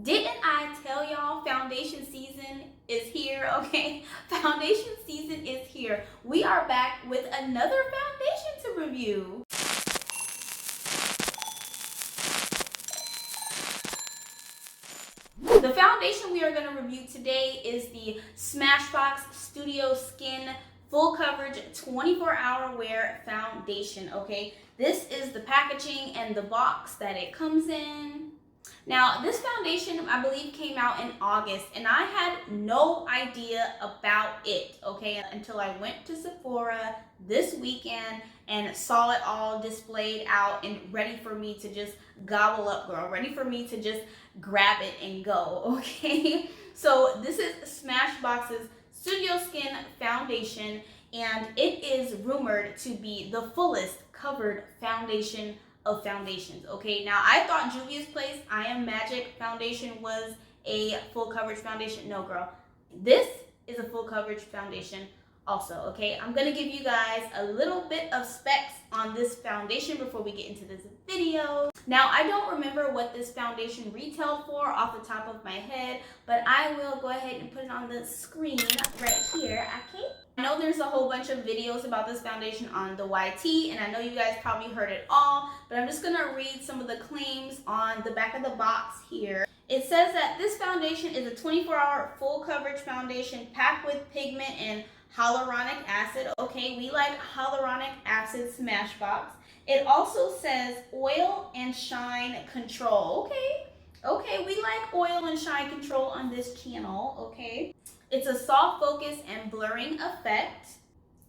Didn't I tell y'all foundation season is here, okay? Foundation season is here. We are back with another foundation to review. The foundation we are going to review today is the SMASHBOX Studio Skin Full Coverage 24-Hour Wear Foundation, okay? This is the packaging and the box that it comes in. Now, this foundation, I believe, came out in August, and I had no idea about it, okay, until I went to Sephora this weekend and saw it all displayed out and ready for me to just gobble up, girl, ready for me to just grab it and go, okay? So this is SMASHBOX's Studio Skin Foundation, and it is rumored to be the fullest covered foundation of foundations, okay? Now, I thought Juvia's Place I Am Magic foundation was a full coverage foundation. No, girl. This is a full coverage foundation also, okay? I'm gonna give you guys a little bit of specs on this foundation before we get into this video. Now, I don't remember what this foundation retailed for off the top of my head, but I will go ahead and put it on the screen right here, okay? I know there's a whole bunch of videos about this foundation on the YT, and I know you guys probably heard it all, but I'm just gonna read some of the claims on the back of the box here. It says that this foundation is a 24-hour full coverage foundation packed with pigment and hyaluronic acid. Okay, we like hyaluronic acid, SMASHBOX. It also says oil and shine control. Okay, we like oil and shine control on this channel, okay? It's a soft focus and blurring effect.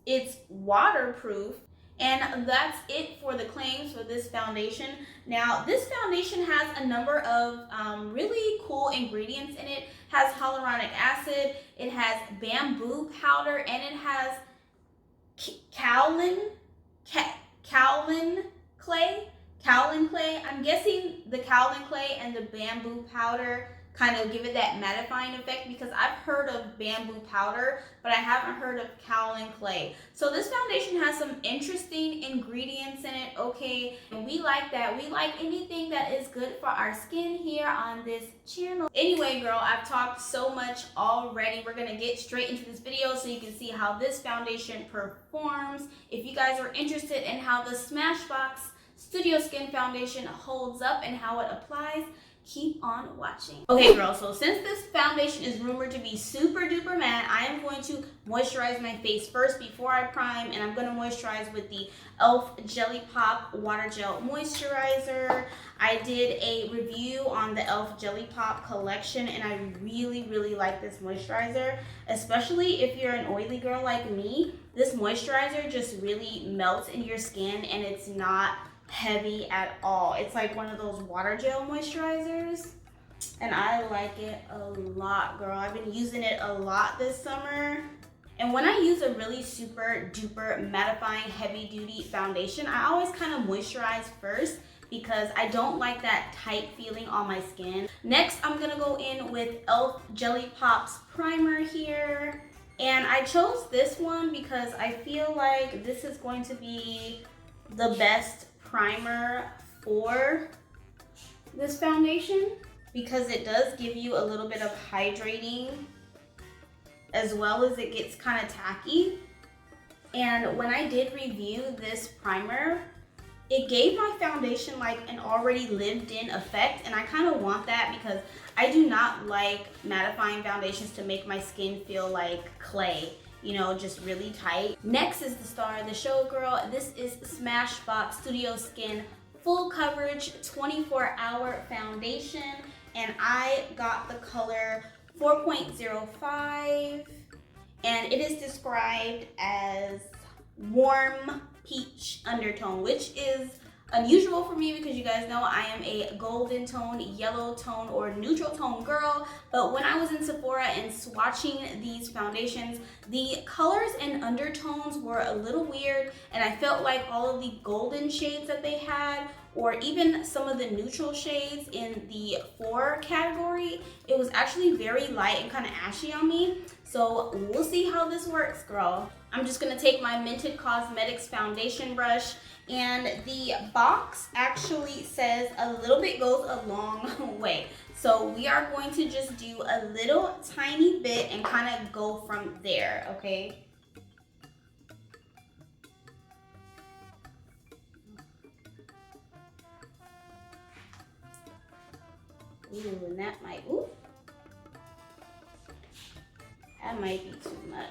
It's waterproof. And that's it for the claims for this foundation. Now, this foundation has a number of really cool ingredients in it. It has hyaluronic acid, it has bamboo powder, and it has kaolin clay. I'm guessing the kaolin clay and the bamboo powder kind of give it that mattifying effect, because I've heard of bamboo powder, but I haven't heard of kaolin clay. So this foundation has some interesting ingredients in it, okay? And we like that. We like anything that is good for our skin here on this channel. Anyway, girl, I've talked so much already. We're gonna get straight into this video so you can see how this foundation performs. If you guys are interested in how the SMASHBOX Studio Skin Foundation holds up and how it applies, keep on watching. Okay, girl, so since this foundation is rumored to be super duper matte, I am going to moisturize my face first before I prime, and I'm going to moisturize with the e.l.f. Jelly Pop Water Gel Moisturizer. I did a review on the e.l.f. Jelly Pop collection, and I really like this moisturizer, especially if you're an oily girl like me. This moisturizer just really melts in your skin, and it's not heavy at all. It's like one of those water gel moisturizers, and I like it a lot, girl. I've been using it a lot this summer. And when I use a really super duper mattifying heavy duty foundation, I always kind of moisturize first because I don't like that tight feeling on my skin. Next, I'm gonna go in with e.l.f. Jelly Pop's primer here, and I chose this one because I feel like this is going to be the best primer for this foundation, because it does give you a little bit of hydrating as well as it gets kind of tacky. And when I did review this primer, it gave my foundation like an already lived in effect, and I kind of want that because I do not like mattifying foundations to make my skin feel like clay, you know, just really tight. Next is the star of the show, girl. This is SMASHBOX Studio Skin Full Coverage 24-Hour Foundation, and I got the color 4.05, and it is described as warm peach undertone, which is unusual for me because you guys know I am a golden tone, yellow tone, or neutral tone girl. But when I was in Sephora and swatching these foundations, the colors and undertones were a little weird, and I felt like all of the golden shades that they had, or even some of the neutral shades in the 4 category, it was actually very light and kind of ashy on me. So we'll see how this works, girl. I'm just gonna take my Mented Cosmetics foundation brush, and the box actually says a little bit goes a long way. So we are going to just do a little tiny bit and kind of go from there, okay? Ooh, and that might, ooh. That might be too much.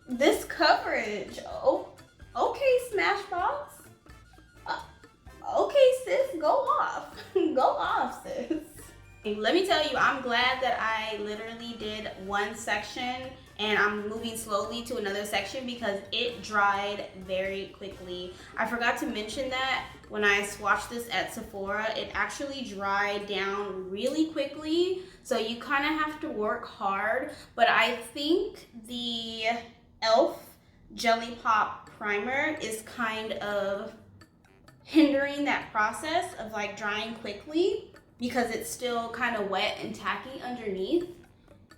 This coverage, oh, okay, Smashbox. Okay, sis, go off. Go off, sis. Let me tell you, I'm glad that I literally did one section and I'm moving slowly to another section because it dried very quickly. I forgot to mention that when I swatched this at Sephora, it actually dried down really quickly. So you kind of have to work hard, but I think the e.l.f. Jelly Pop Primer is kind of hindering that process of like drying quickly because it's still kind of wet and tacky underneath.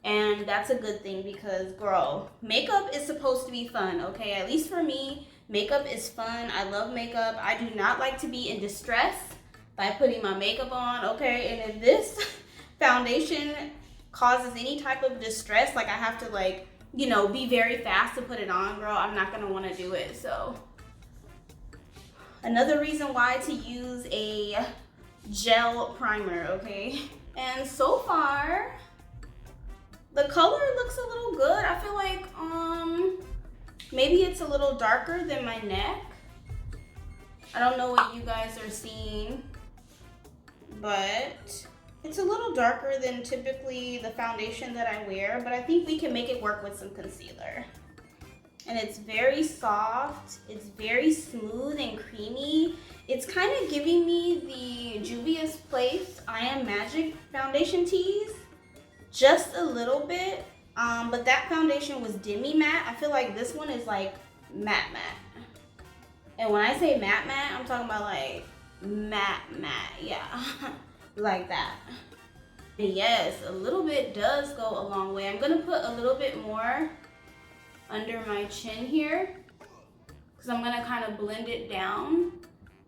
And that's a good thing because, girl, makeup is supposed to be fun, okay? At least for me, makeup is fun. I love makeup. I do not like to be in distress by putting my makeup on, okay? And if this foundation causes any type of distress, like I have to like, you know, be very fast to put it on, girl, I'm not gonna wanna do it, so. Another reason why to use a gel primer, okay? And so far, the color looks a little good. I feel like maybe it's a little darker than my neck. I don't know what you guys are seeing, but it's a little darker than typically the foundation that I wear, but I think we can make it work with some concealer. And it's very soft, it's very smooth and creamy. It's kind of giving me the Juvia's Place I Am Magic foundation tease. Just a little bit, but that foundation was demi matte. I feel like this one is like matte matte. And when I say matte matte, I'm talking about like matte matte, yeah, like that. And yes, a little bit does go a long way. I'm gonna put a little bit more under my chin here because I'm gonna kind of blend it down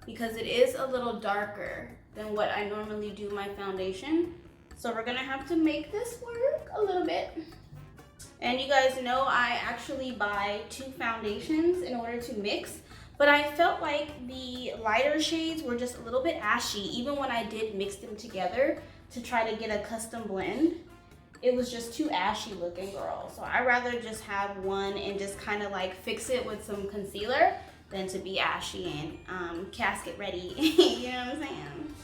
because it is a little darker than what I normally do my foundation. So we're gonna have to make this work a little bit. And you guys know I actually buy 2 foundations in order to mix, but I felt like the lighter shades were just a little bit ashy, even when I did mix them together to try to get a custom blend. It was just too ashy looking, girl. So I'd rather just have one and just kind of like fix it with some concealer than to be ashy and casket ready. You know what I'm saying?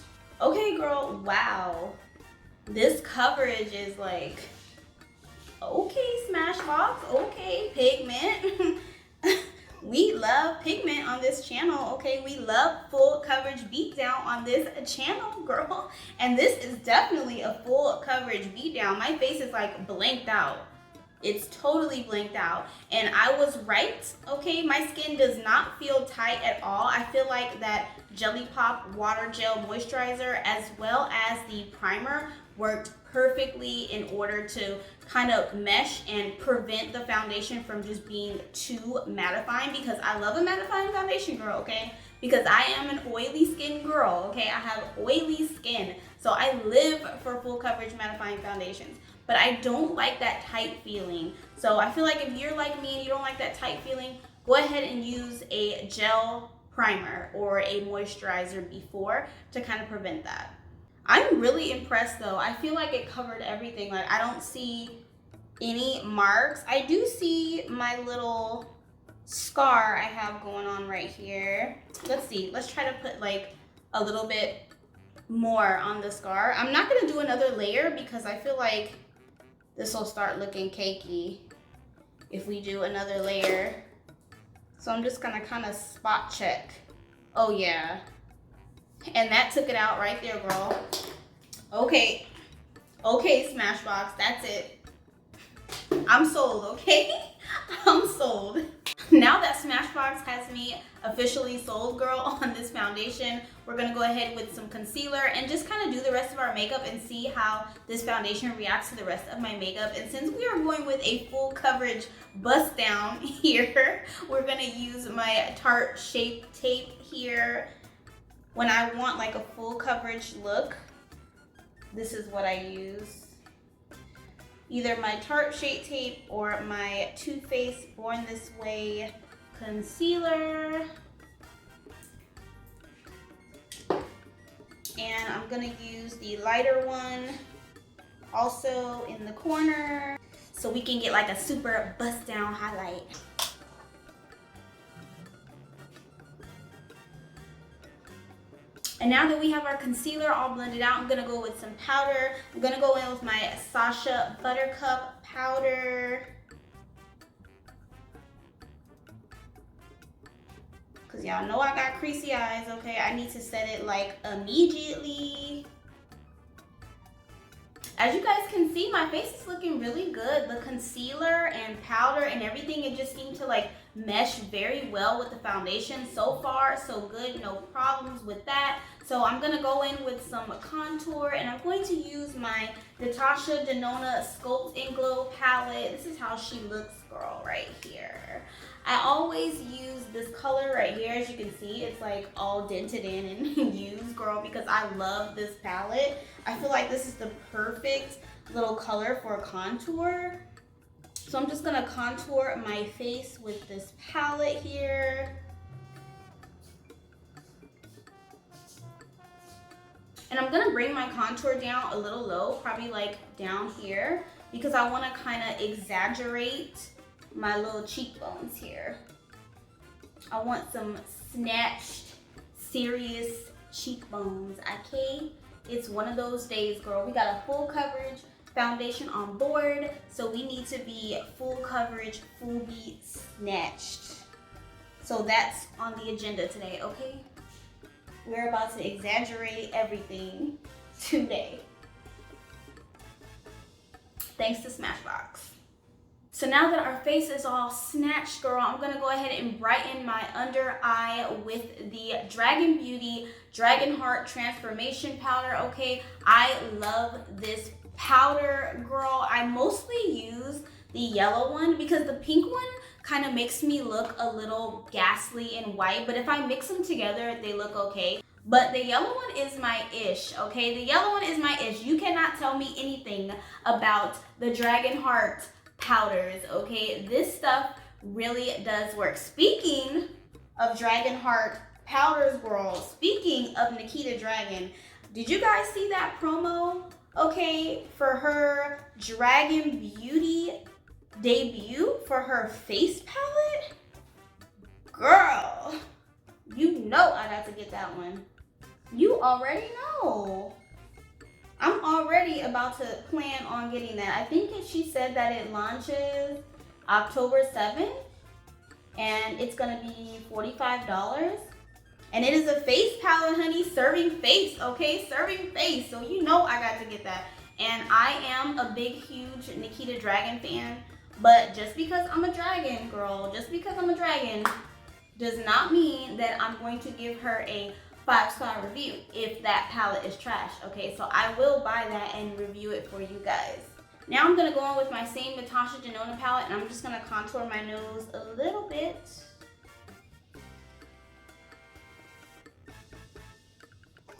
Okay, girl, wow. This coverage is like, okay, Smashbox, okay, pigment. We love pigment on this channel, okay? We love full coverage beatdown on this channel, girl. And this is definitely a full coverage beatdown. My face is like blanked out. It's totally blanked out. And I was right, okay? My skin does not feel tight at all. I feel like that Jelly Pop Water Gel Moisturizer as well as the primer worked perfectly in order to kind of mesh and prevent the foundation from just being too mattifying, because I love a mattifying foundation, girl, okay? Because I am an oily skin girl, okay? I have oily skin, so I live for full coverage mattifying foundations. But I don't like that tight feeling. So I feel like if you're like me and you don't like that tight feeling, go ahead and use a gel primer or a moisturizer before to kind of prevent that. I'm really impressed though. I feel like it covered everything. Like I don't see any marks. I do see my little scar I have going on right here. Let's see. Let's try to put like a little bit more on the scar. I'm not gonna do another layer because I feel like this will start looking cakey if we do another layer. So I'm just gonna kind of spot check. Oh yeah. And that took it out right there, girl. Okay. Okay, Smashbox, that's it. I'm sold, okay? I'm sold. Now that Smashbox has me officially sold, girl, on this foundation, we're gonna go ahead with some concealer and just kind of do the rest of our makeup and see how this foundation reacts to the rest of my makeup. And since we are going with a full coverage bust down here, we're gonna use my Tarte Shape Tape here. When I want like a full coverage look, this is what I use. Either my Tarte Shape Tape or my Too Faced Born This Way concealer. And I'm gonna use the lighter one also in the corner so we can get like a super bust down highlight. And now that we have our concealer all blended out, I'm gonna go with some powder. I'm gonna go in with my Sacha Buttercup powder. Cause y'all know I got creasy eyes, okay? I need to set it like immediately. As you guys can see, my face is looking really good. The concealer and powder and everything, it just seemed to like mesh very well with the foundation. So far, so good, no problems with that. So I'm gonna go in with some contour and I'm going to use my Natasha Denona Sculpt and Glow palette. This is how she looks, girl, right here. I always use this color right here. As you can see, it's like all dented in and used, girl, because I love this palette. I feel like this is the perfect little color for contour. So I'm just gonna contour my face with this palette here. And I'm gonna bring my contour down a little low, probably like down here, because I wanna kinda exaggerate my little cheekbones here. I want some snatched, serious cheekbones, okay? It's one of those days, girl. We got a full coverage foundation on board, so we need to be full coverage, full beat, snatched. So that's on the agenda today, okay? We're about to exaggerate everything today. Thanks to Smashbox. So now that our face is all snatched, girl, I'm gonna go ahead and brighten my under eye with the Dragon Beauty Dragon Heart Transformation Powder, okay? I love this powder, girl. I mostly use the yellow one because the pink one kind of makes me look a little ghastly and white, but if I mix them together, they look okay. But the yellow one is my ish, okay? The yellow one is my ish. You cannot tell me anything about the Dragon Heart powders, okay? This stuff really does work. Speaking of Dragon Heart powders, girl, speaking of Nikita Dragon, did you guys see that promo, okay, for her Dragon Beauty debut for her face palette? Girl, you know I got to get that one. You already know. I'm already about to plan on getting that. I think she said that it launches October 7th and it's gonna be $45. And it is a face palette, honey, serving face, okay? Serving face, so you know I got to get that. And I am a big, huge Nikita Dragon fan, but just because I'm a dragon, girl, just because I'm a dragon does not mean that I'm going to give her a 5-star review if that palette is trash, okay? So I will buy that and review it for you guys. Now I'm gonna go on with my same Natasha Denona palette and I'm just gonna contour my nose a little bit.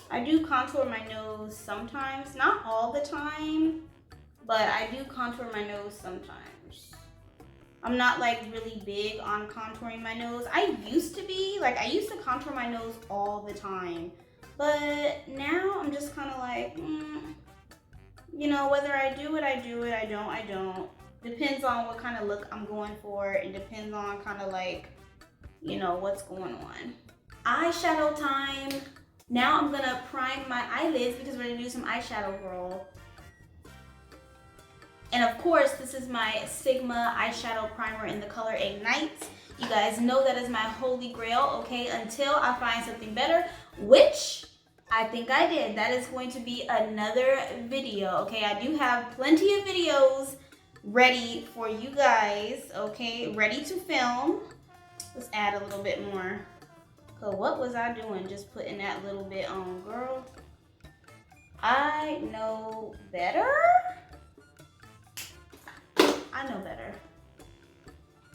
I do contour my nose sometimes, not all the time, but I do contour my nose sometimes. I'm not like really big on contouring my nose. I used to be, like I used to contour my nose all the time. But now I'm just kind of like, you know, whether I do it, I do it, I don't. Depends on what kind of look I'm going for. It depends on kind of like, you know, what's going on. Eyeshadow time. Now I'm gonna prime my eyelids because we're gonna do some eyeshadow, girl. And of course, this is my Sigma eyeshadow primer in the color Ignite. You guys know that is my holy grail, okay? Until I find something better, which I think I did. That is going to be another video, okay? I do have plenty of videos ready for you guys, okay? Ready to film. Let's add a little bit more. Cause what was I doing just putting that little bit on, girl? I know better. I know better.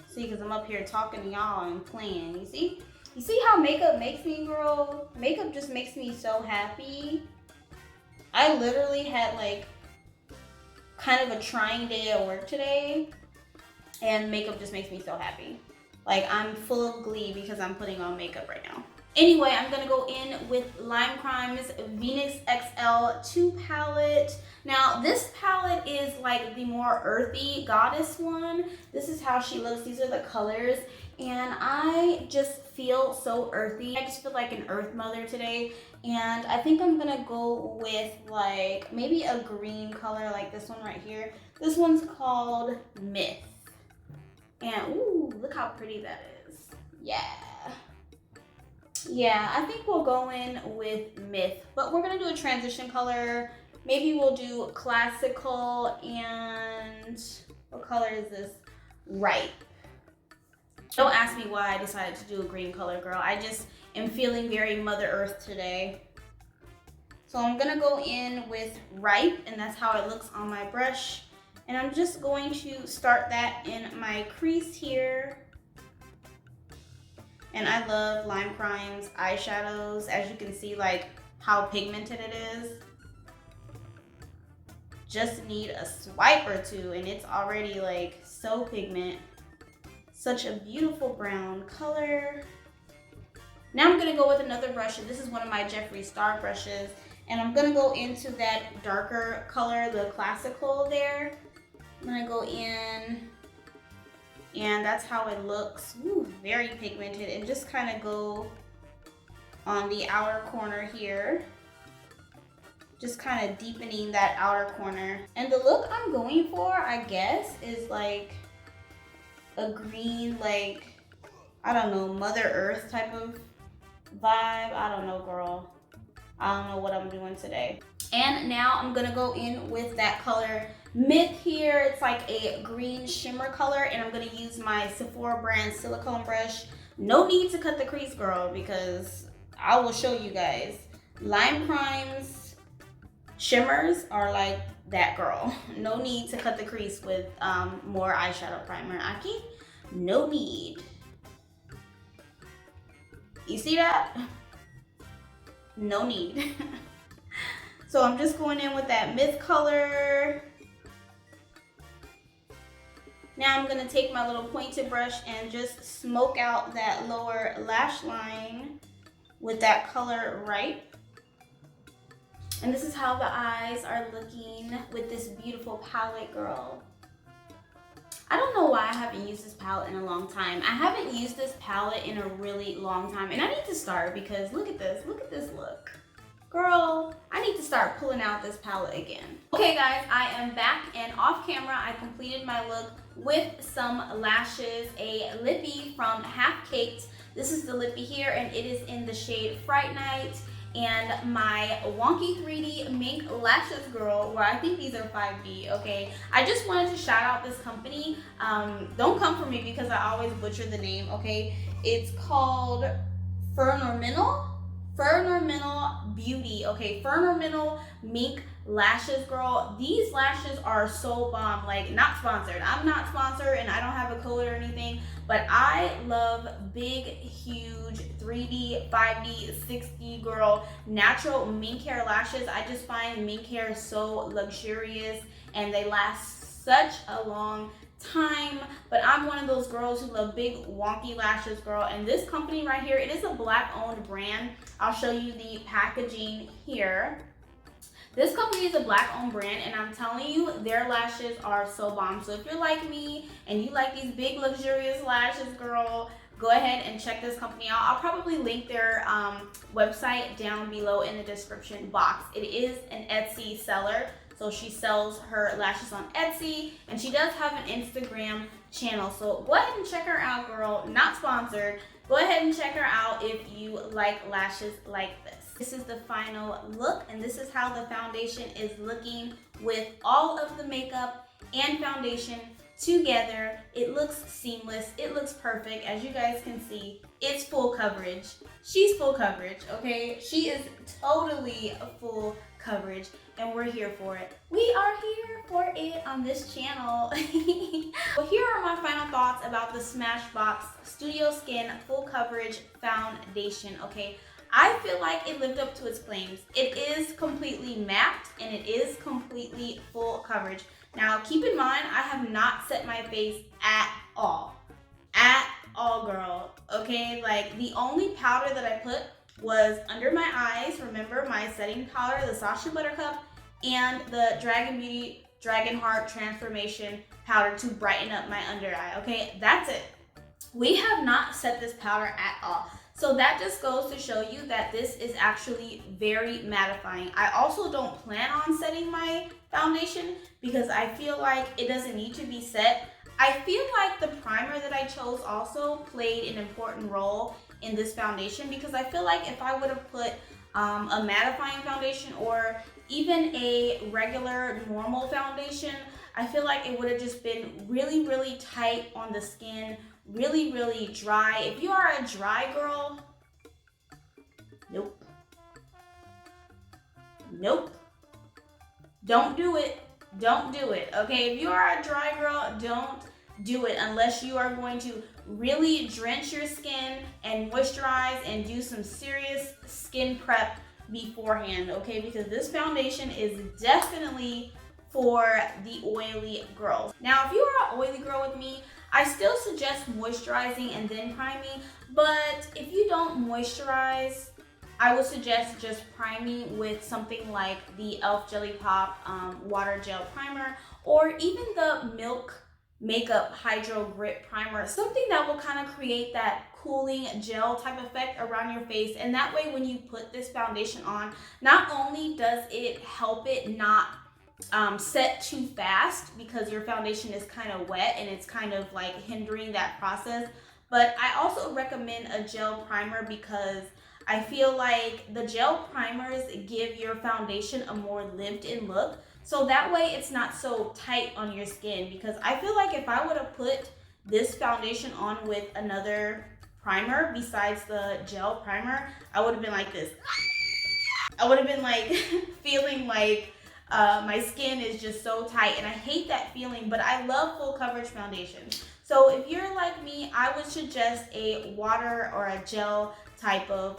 See, because I'm up here talking to y'all and playing. You see? You see how makeup makes me, girl? Makeup just makes me so happy. I literally had like kind of a trying day at work today, and makeup just makes me so happy. Like, I'm full of glee because I'm putting on makeup right now. Anyway, I'm gonna go in with Lime Crime's Venus XL 2 palette. Now, this palette is like the more earthy goddess one. This is how she looks. These are the colors. And I just feel so earthy. I just feel like an earth mother today. And I think I'm gonna go with like maybe a green color like this one right here. This one's called Myth. And ooh, look how pretty that is. Yeah. Yeah, I think we'll go in with Myth, but we're gonna do a transition color. Maybe we'll do classical, and what color is this? Ripe. Don't ask me why I decided to do a green color, girl. I just am feeling very Mother Earth today. So I'm gonna go in with Ripe, and that's how it looks on my brush. And I'm just going to start that in my crease here. And I love Lime Crime's eyeshadows. As you can see, like how pigmented it is. Just need a swipe or two and it's already like so pigment. Such a beautiful brown color. Now I'm gonna go with another brush, and this is one of my Jeffree Star brushes. And I'm gonna go into that darker color, the classical there. I'm gonna go in, and that's how it looks. Ooh, very pigmented, and just kind of go on the outer corner here. Just kind of deepening that outer corner. And the look I'm going for, I guess, is like a green, like, I don't know, Mother Earth type of vibe. I don't know, girl. I don't know what I'm doing today. And now I'm gonna go in with that color Myth here. It's like a green shimmer color, and I'm gonna use my Sephora brand silicone brush. No need to cut the crease, girl, because I will show you guys. Lime Crime's shimmers are like that, girl. No need to cut the crease with more eyeshadow primer. Aki, no need. You see that? No need. So I'm just going in with that Myth color. Now I'm gonna take my little pointed brush and just smoke out that lower lash line with that color Ripe. And this is how the eyes are looking with this beautiful palette, girl. I don't know why I haven't used this palette in a long time. I haven't used this palette in a really long time, and I need to start because look at this look. Girl, I need to start pulling out this palette again. Okay guys, I am back, and off camera I completed my look with some lashes, a lippy from Half Caked. This is the lippy here, and it is in the shade Fright Night. And my wonky 3D mink lashes, girl, where I think these are 5D, okay? I just wanted to shout out this company. Don't come for me because I always butcher the name, okay? It's called Fernormenal Beauty, okay? Fernormenal mink lashes, girl. These lashes are so bomb. Like, not sponsored. I'm not sponsored, and I don't have a code or anything, but I love big, huge 3D, 5D, 6D, girl, natural mink hair lashes. I just find mink hair so luxurious, and they last such a long time. But I'm one of those girls who love big wonky lashes, girl, and this company right here, it is a black owned brand. I'll show you the packaging here. This company is a black owned brand, and I'm telling you, their lashes are so bomb. So if you're like me and you like these big luxurious lashes, girl, go ahead and check this company out. I'll probably link their website down below in the description box. It is an Etsy seller, so she sells her lashes on Etsy, and she does have an Instagram channel. So go ahead and check her out, girl. Not sponsored. Go ahead and check her out if you like lashes like this. This is the final look, and this is how the foundation is looking with all of the makeup and foundation together. It looks seamless. It looks perfect. As you guys can see, it's full coverage. She's full coverage, okay? She is totally full coverage, and we're here for it. We are here for it on this channel. Well, here are my final thoughts about the Smashbox Studio Skin Full Coverage Foundation, okay? I feel like it lived up to its claims. It is completely matte and it is completely full coverage. Now, keep in mind, I have not set my face at all. At all, girl. Okay, like the only powder that I put was under my eyes. Remember my setting powder, the Sacha Buttercup, and the Dragon Beauty Dragon Heart Transformation powder to brighten up my under eye. Okay, that's it. We have not set this powder at all. So that just goes to show you that this is actually very mattifying. I also don't plan on setting my foundation because I feel like it doesn't need to be set. I feel like the primer that I chose also played an important role in this foundation, because I feel like if I would have put a mattifying foundation or even a regular normal foundation, I feel like it would have just been really, really tight on the skin, really, really dry. If you are a dry girl, nope. Nope. Don't do it. Don't do it, okay? If you are a dry girl, don't do it unless you are going to really drench your skin and moisturize and do some serious skin prep beforehand, okay? Because this foundation is definitely for the oily girls. Now, if you are an oily girl with me, I still suggest moisturizing and then priming, but if you don't moisturize, I would suggest just priming with something like the e.l.f. Jelly Pop Water Gel Primer, or even the Milk Makeup Hydro Grip Primer, something that will kind of create that cooling gel type effect around your face. And that way, when you put this foundation on, not only does it help it not set too fast because your foundation is kind of wet and it's kind of like hindering that process, but I also recommend a gel primer because I feel like the gel primers give your foundation a more lived-in look, so that way it's not so tight on your skin. Because I feel like if I would have put this foundation on with another primer besides the gel primer, I would have been like this. I would have been like feeling like my skin is just so tight, and I hate that feeling, but I love full coverage foundation. So if you're like me, I would suggest a water or a gel type of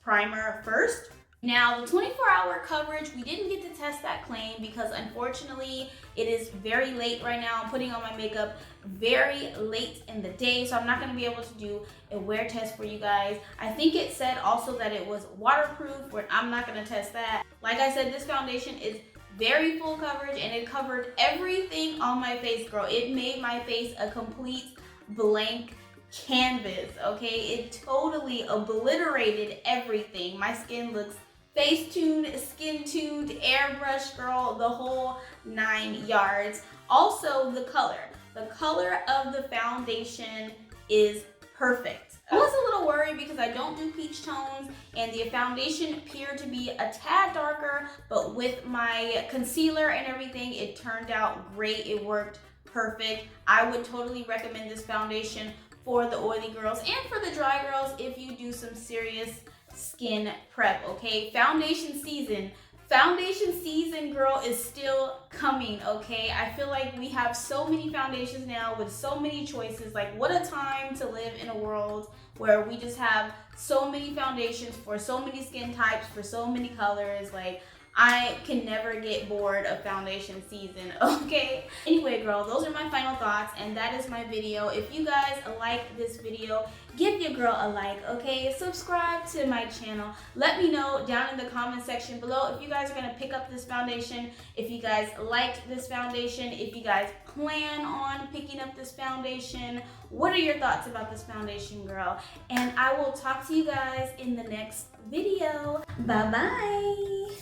primer first. Now, the 24-hour coverage, we didn't get to test that claim because unfortunately it is very late right now. I'm putting on my makeup very late in the day, so I'm not going to be able to do a wear test for you guys. I think it said also that it was waterproof, but I'm not going to test that. Like I said, this foundation is very full coverage and it covered everything on my face, girl. It made my face a complete blank canvas, okay? It totally obliterated everything. My skin looks face tuned, skin tuned, airbrush, girl, the whole 9 yards. Also, the color of the foundation is perfect. I was a little worried because I don't do peach tones and the foundation appeared to be a tad darker, but with my concealer and everything, it turned out great. It worked perfect. I would totally recommend this foundation for the oily girls and for the dry girls if you do some serious skin prep, okay? Foundation season, girl, is still coming, okay? I feel like we have so many foundations now with so many choices. Like, what a time to live in a world where we just have so many foundations for so many skin types, for so many colors. Like, I can never get bored of foundation season, okay? Anyway, girl, those are my final thoughts, and that is my video. If you guys like this video, give your girl a like, okay? Subscribe to my channel. Let me know down in the comment section below if you guys are gonna pick up this foundation, if you guys liked this foundation, if you guys plan on picking up this foundation. What are your thoughts about this foundation, girl? And I will talk to you guys in the next video. Bye-bye.